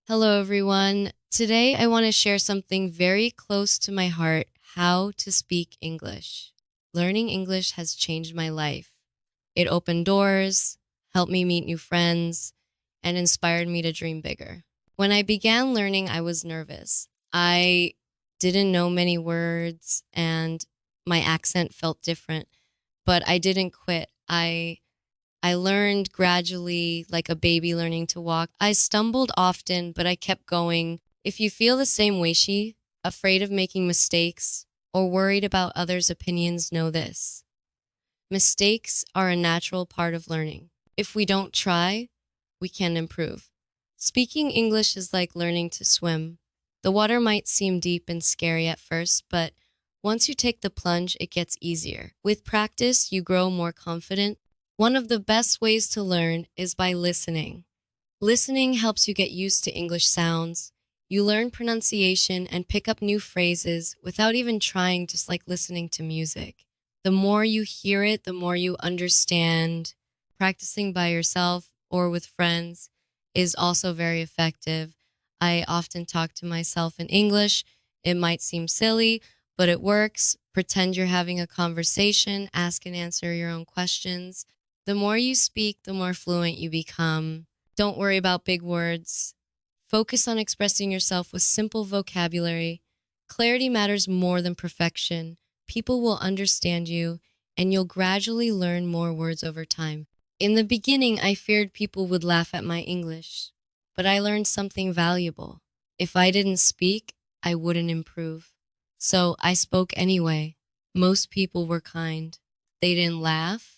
Hello, everyone. Today, I want to share something very close to my heart: how to speak English. Learning English has changed my life. It opened doors, helped me meet new friends, and inspired me to dream bigger. When I began learning, I was nervous. I didn't know many words, and my accent felt different, but I didn't quit. I learned gradually, like a baby learning to walk. I stumbled often, but I kept going. If you feel the same way afraid of making mistakes, or worried about others' opinions, know this: mistakes are a natural part of learning. If we don't try, we can improve. Speaking English is like learning to swim. The water might seem deep and scary at first, but once you take the plunge, it gets easier. With practice, you grow more confident. One of the best ways to learn is by listening. Listening helps you get used to English sounds. You learn pronunciation and pick up new phrases without even trying, just like listening to music. The more you hear it, the more you understand. Practicing by yourself or with friends is also very effective. I often talk to myself in English. It might seem silly, but it works. Pretend you're having a conversation, ask and answer your own questions. The more you speak, the more fluent you become. Don't worry about big words. Focus on expressing yourself with simple vocabulary. Clarity matters more than perfection. People will understand you, and you'll gradually learn more words over time. In the beginning, I feared people would laugh at my English, but I learned something valuable. If I didn't speak, I wouldn't improve. So I spoke anyway. Most people were kind. They didn't laugh,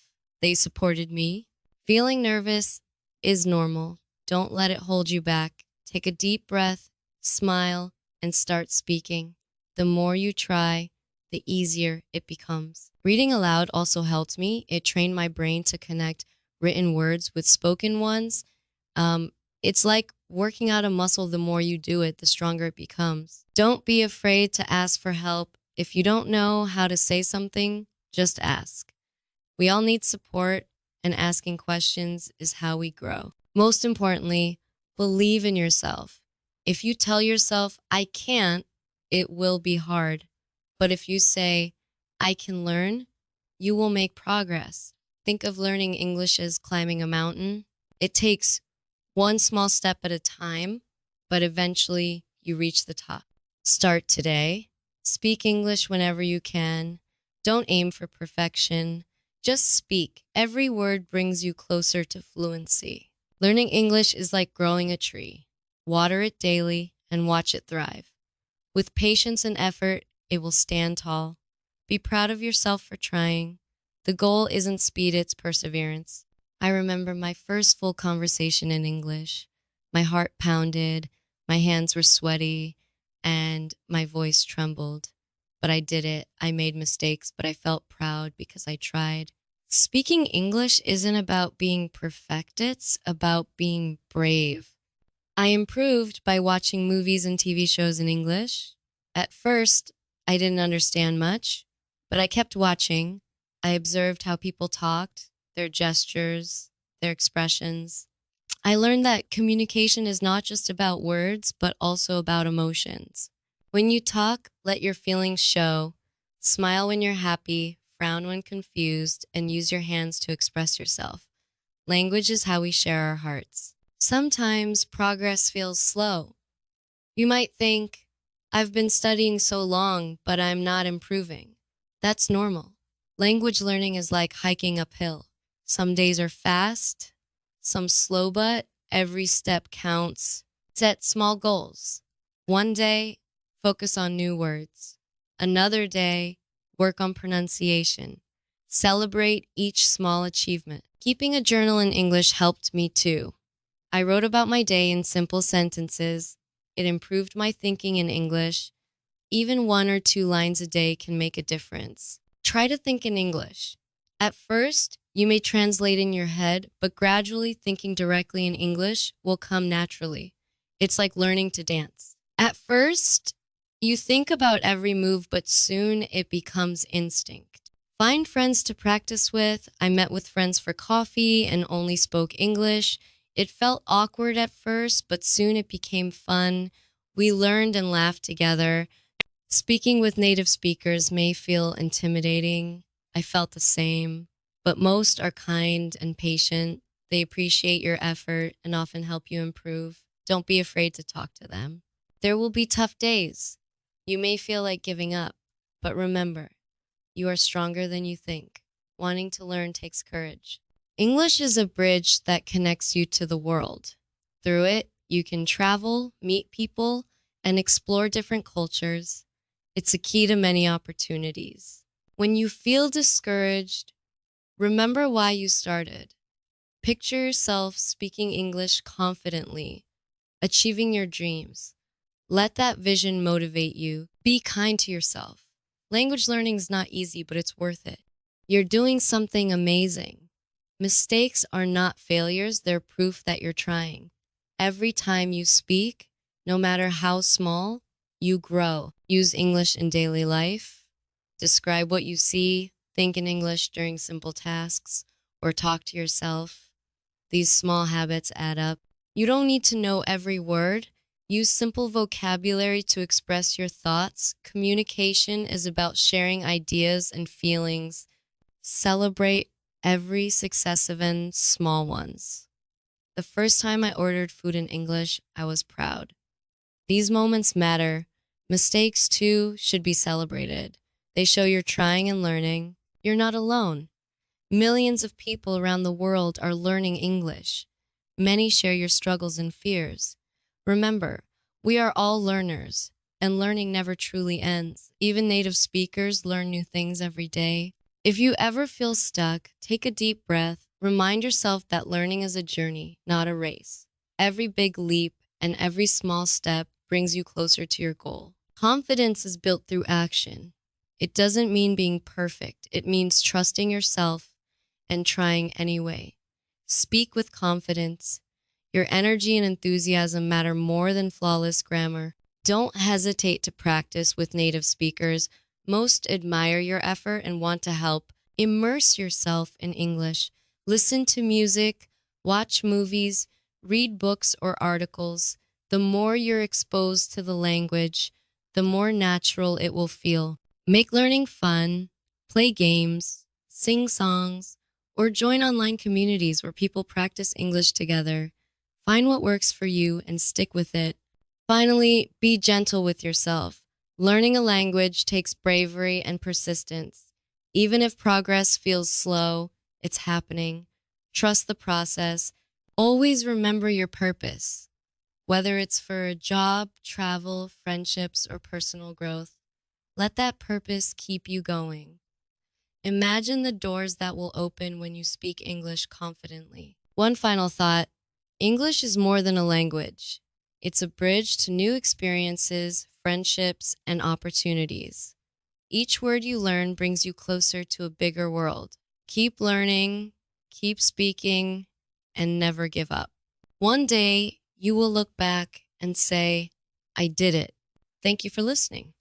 they supported me. Feeling nervous is normal. Don't let it hold you back. Take a deep breath, smile, and start speaking. The more you try, the easier it becomes. Reading aloud also helped me. It trained my brain to connect written words with spoken ones. It's like working out a muscle. The more you do it, the stronger it becomes. Don't be afraid to ask for help. If you don't know how to say something, just ask. We all need support, and asking questions is how we grow. Most importantly, believe in yourself. If you tell yourself, I can't, it will be hard. But if you say, I can learn, you will make progress. Think of learning English as climbing a mountain. It takes one small step at a time, but eventually you reach the top. Start today. Speak English whenever you can. Don't aim for perfection. Just speak. Every word brings you closer to fluency. Learning English is like growing a tree. Water it daily and watch it thrive. With patience and effort, it will stand tall. Be proud of yourself for trying. The goal isn't speed, it's perseverance. I remember my first full conversation in English. My heart pounded, my hands were sweaty, and my voice trembled. But I did it. I made mistakes, but I felt proud because I tried. Speaking English isn't about being perfect, it's about being brave. I improved by watching movies and TV shows in English. At first, I didn't understand much, but I kept watching. I observed how people talked, their gestures, their expressions. I learned that communication is not just about words, but also about emotions. When you talk, let your feelings show. Smile when you're happy, frown when confused, and use your hands to express yourself. Language is how we share our hearts. Sometimes progress feels slow. You might think, I've been studying so long, but I'm not improving. That's normal. Language learning is like hiking uphill. Some days are fast, some slow, but every step counts. Set small goals. One day, focus on new words. Another day, work on pronunciation. Celebrate each small achievement. Keeping a journal in English helped me too. I wrote about my day in simple sentences. It improved my thinking in English. Even 1 or 2 lines a day can make a difference. Try to think in English. At first, you may translate in your head, but gradually thinking directly in English will come naturally. It's like learning to dance. At first, you think about every move, but soon it becomes instinct. Find friends to practice with. I met with friends for coffee and only spoke English. It felt awkward at first, but soon it became fun. We learned and laughed together. Speaking with native speakers may feel intimidating. I felt the same, but most are kind and patient. They appreciate your effort and often help you improve. Don't be afraid to talk to them. There will be tough days. You may feel like giving up, but remember, you are stronger than you think. Wanting to learn takes courage. English is a bridge that connects you to the world. Through it, you can travel, meet people, and explore different cultures. It's a key to many opportunities. When you feel discouraged, remember why you started. Picture yourself speaking English confidently, achieving your dreams. Let that vision motivate you. Be kind to yourself. Language learning is not easy, but it's worth it. You're doing something amazing. Mistakes are not failures, they're proof that you're trying. Every time you speak, no matter how small, you grow. Use English in daily life. Describe what you see, think in English during simple tasks, or talk to yourself. These small habits add up. You don't need to know every word. Use simple vocabulary to express your thoughts. Communication is about sharing ideas and feelings. Celebrate every successive and small ones. The first time I ordered food in English, I was proud. These moments matter. Mistakes, too, should be celebrated. They show you're trying and learning. You're not alone. Millions of people around the world are learning English. Many share your struggles and fears. Remember, we are all learners, and learning never truly ends. Even native speakers learn new things every day. If you ever feel stuck, take a deep breath. Remind yourself that learning is a journey, not a race. Every big leap and every small step brings you closer to your goal. Confidence is built through action. It doesn't mean being perfect. It means trusting yourself and trying anyway. Speak with confidence. Your energy and enthusiasm matter more than flawless grammar. Don't hesitate to practice with native speakers. Most admire your effort and want to help. Immerse yourself in English. Listen to music, watch movies, read books or articles. The more you're exposed to the language, the more natural it will feel. Make learning fun, play games, sing songs, or join online communities where people practice English together. Find what works for you and stick with it. Finally, be gentle with yourself. Learning a language takes bravery and persistence. Even if progress feels slow, it's happening. Trust the process. Always remember your purpose. Whether it's for a job, travel, friendships, or personal growth, let that purpose keep you going. Imagine the doors that will open when you speak English confidently. One final thought: English is more than a language. It's a bridge to new experiences, friendships, and opportunities. Each word you learn brings you closer to a bigger world. Keep learning, keep speaking, and never give up. One day, you will look back and say, I did it. Thank you for listening.